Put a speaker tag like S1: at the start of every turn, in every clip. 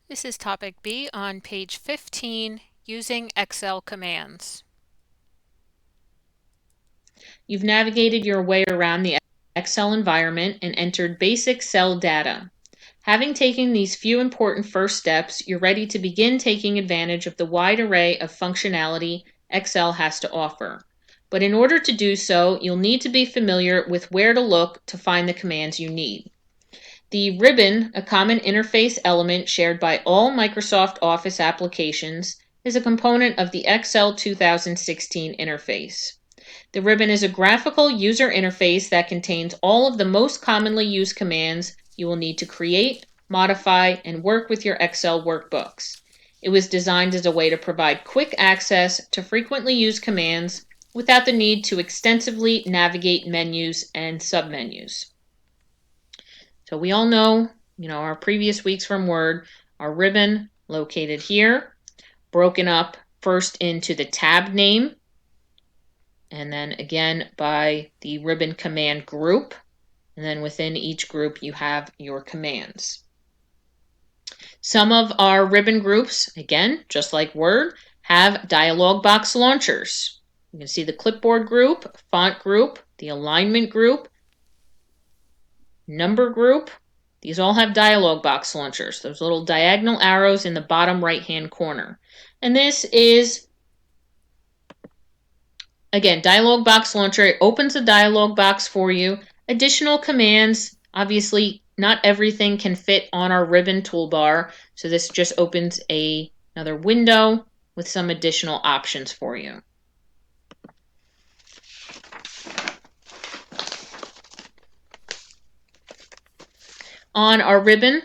S1: This is topic B on page 15, using Excel commands.
S2: You've navigated your way around the Excel environment and entered basic cell data. Having taken these few important first steps, you're ready to begin taking advantage of the wide array of functionality Excel has to offer. But in order to do so, you'll need to be familiar with where to look to find the commands you need. The ribbon, a common interface element shared by all Microsoft Office applications, is a component of the Excel 2016 interface. The ribbon is a graphical user interface that contains all of the most commonly used commands you will need to create, modify, and work with your Excel workbooks. It was designed as a way to provide quick access to frequently used commands without the need to extensively navigate menus and submenus. So we all know, our previous weeks from Word, our ribbon located here, broken up first into the tab name, and then again by the ribbon command group, and then within each group you have your commands. Some of our ribbon groups, again, just like Word, have dialog box launchers. You can see the clipboard group, font group, the alignment group, number group. These all have dialog box launchers, those little diagonal arrows in the bottom right-hand corner. And this is, again, dialog box launcher. It opens a dialog box for you. Additional commands, obviously not everything can fit on our ribbon toolbar, so this just opens another window with some additional options for you. On our ribbon,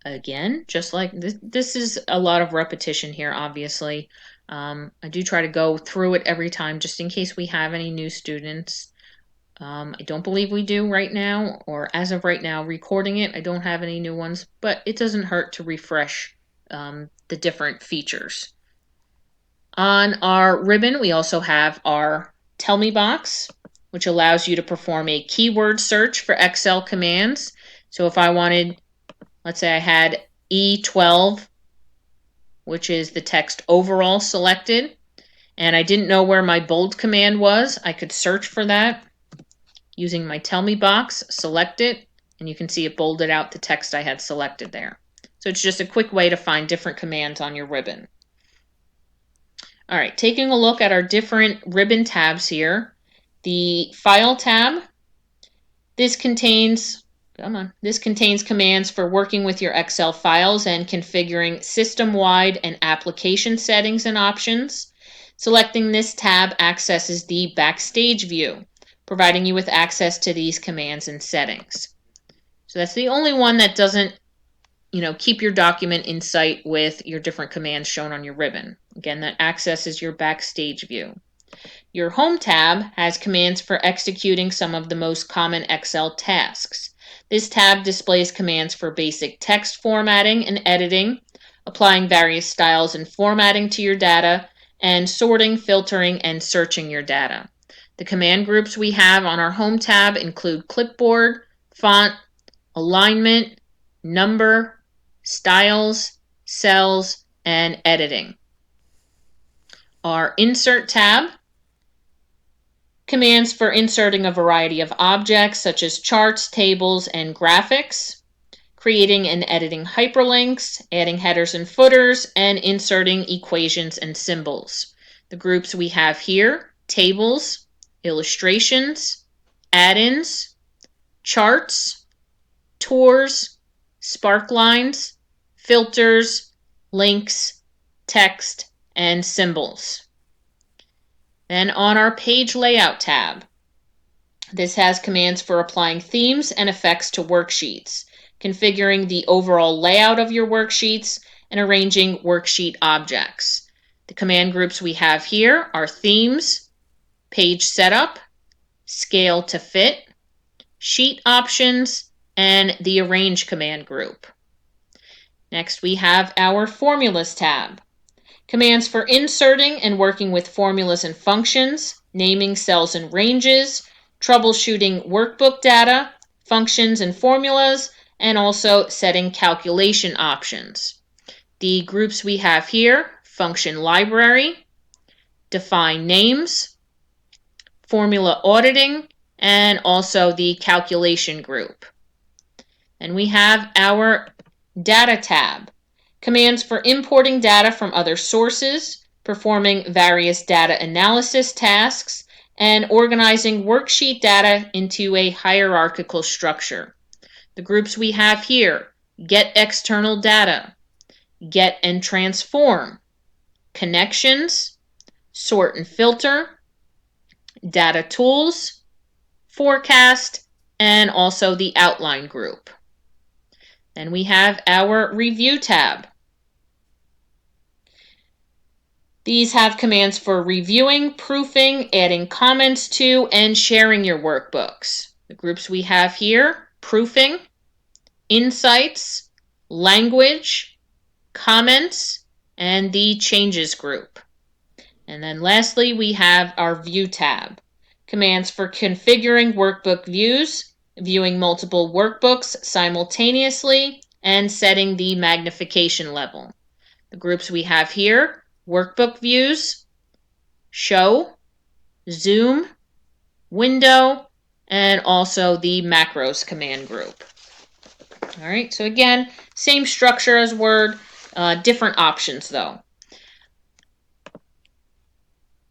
S2: again, just like this is a lot of repetition here, obviously. I do try to go through it every time just in case we have any new students. I don't believe we do right now, or as of right now, recording it, I don't have any new ones, but it doesn't hurt to refresh the different features. On our ribbon, we also have our Tell Me box, which allows you to perform a keyword search for Excel commands. So if I wanted, let's say I had E12, which is the text overall selected, and I didn't know where my bold command was, I could search for that using my Tell Me box, select it, and you can see it bolded out the text I had selected there. So it's just a quick way to find different commands on your ribbon. All right, taking a look at our different ribbon tabs here. The File tab, this contains commands for working with your Excel files and configuring system-wide and application settings and options. Selecting this tab accesses the Backstage view, providing you with access to these commands and settings. So that's the only one that doesn't, keep your document in sight with your different commands shown on your ribbon. Again, that accesses your Backstage view. Your Home tab has commands for executing some of the most common Excel tasks. This tab displays commands for basic text formatting and editing, applying various styles and formatting to your data, and sorting, filtering, and searching your data. The command groups we have on our Home tab include clipboard, font, alignment, number, styles, cells, and editing. Our Insert tab, commands for inserting a variety of objects such as charts, tables, and graphics, creating and editing hyperlinks, adding headers and footers, and inserting equations and symbols. The groups we have here: tables, illustrations, add-ins, charts, tours, sparklines, filters, links, text, and symbols. Then on our Page Layout tab, this has commands for applying themes and effects to worksheets, configuring the overall layout of your worksheets, and arranging worksheet objects. The command groups we have here are themes, page setup, scale to fit, sheet options, and the arrange command group. Next, we have our Formulas tab. Commands for inserting and working with formulas and functions, naming cells and ranges, troubleshooting workbook data, functions and formulas, and also setting calculation options. The groups we have here: function library, define names, formula auditing, and also the calculation group. And we have our data tab, commands for importing data from other sources, performing various data analysis tasks, and organizing worksheet data into a hierarchical structure. The groups we have here: get external data, get and transform, connections, sort and filter, data tools, forecast, and also the outline group. Then we have our review tab. These have commands for reviewing, proofing, adding comments to, and sharing your workbooks. The groups we have here: proofing, insights, language, comments, and the changes group. And then lastly, we have our view tab. Commands for configuring workbook views, viewing multiple workbooks simultaneously, and setting the magnification level. The groups we have here: workbook views, show, zoom, window, and also the macros command group. All right, so again, same structure as Word, different options though.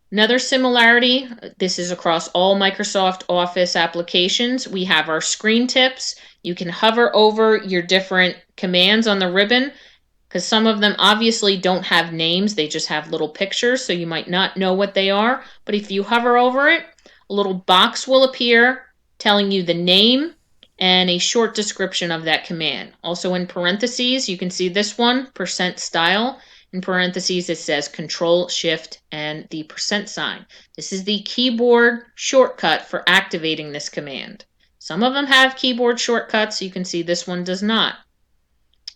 S2: Another similarity, this is across all Microsoft Office applications. We have our screen tips. You can hover over your different commands on the ribbon, because some of them obviously don't have names, they just have little pictures, so you might not know what they are. But if you hover over it, a little box will appear telling you the name and a short description of that command. Also in parentheses, you can see this one, %style. In parentheses, it says Control, Shift, and the %sign. This is the keyboard shortcut for activating this command. Some of them have keyboard shortcuts. You can see this one does not,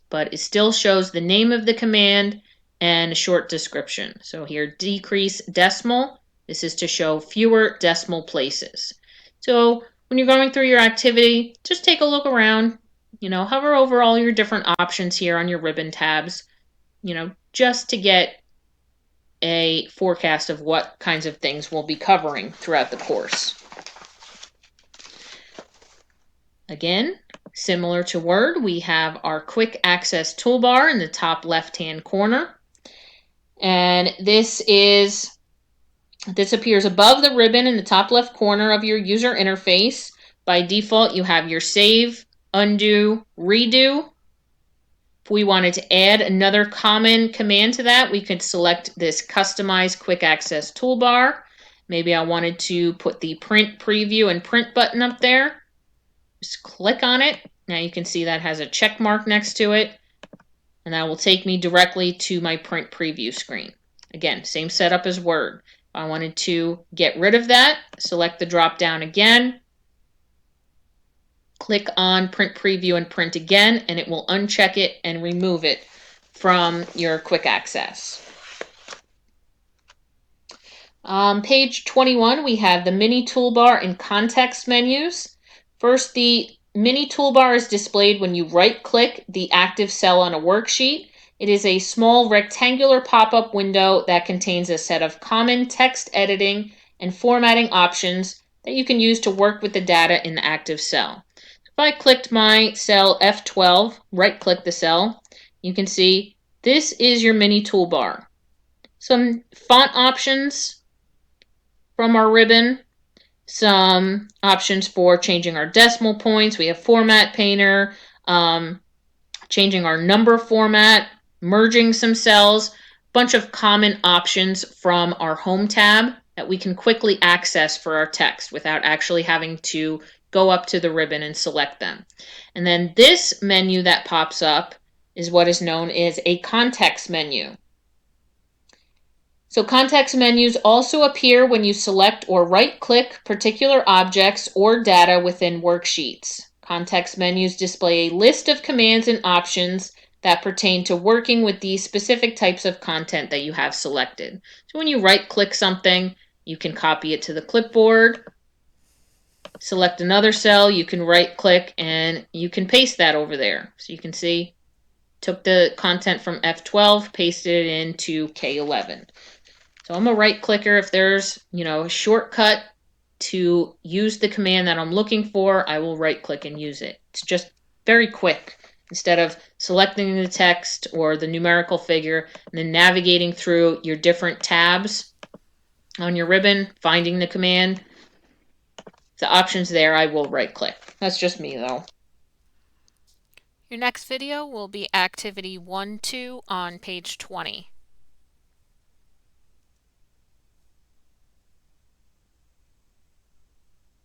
S2: but it still shows the name of the command and a short description. So here, decrease decimal. This is to show fewer decimal places. So when you're going through your activity, just take a look around, hover over all your different options here on your ribbon tabs, just to get a forecast of what kinds of things we'll be covering throughout the course. Again, similar to Word, we have our quick access toolbar in the top left-hand corner. And this appears above the ribbon in the top left corner of your user interface. By default, you have your save, undo, redo. If we wanted to add another common command to that, we could select this Customize Quick Access Toolbar. Maybe I wanted to put the Print Preview and Print button up there. Just click on it. Now you can see that has a check mark next to it, and that will take me directly to my Print Preview screen. Again, same setup as Word. If I wanted to get rid of that, select the drop down again, click on Print Preview and Print again, and it will uncheck it and remove it from your quick access. On page 21, we have the mini toolbar and context menus. First, the mini toolbar is displayed when you right-click the active cell on a worksheet. It is a small rectangular pop-up window that contains a set of common text editing and formatting options that you can use to work with the data in the active cell. If I clicked my cell F12, right-click the cell, you can see this is your mini toolbar. Some font options from our ribbon, some options for changing our decimal points. We have Format Painter, changing our number format, merging some cells, bunch of common options from our Home tab that we can quickly access for our text without actually having to go up to the ribbon and select them. And then this menu that pops up is what is known as a context menu. So context menus also appear when you select or right-click particular objects or data within worksheets. Context menus display a list of commands and options that pertain to working with these specific types of content that you have selected. So when you right-click something, you can copy it to the clipboard. Select another cell, you can right-click and you can paste that over there. So you can see took the content from F12, pasted it into K11. So I'm a right clicker. If there's, a shortcut to use the command that I'm looking for, I will right click and use it. It's just very quick. Instead of selecting the text or the numerical figure and then navigating through your different tabs on your ribbon, finding the command, the options there, I will right click. That's just me though.
S1: Your next video will be activity 1-2 on page 20.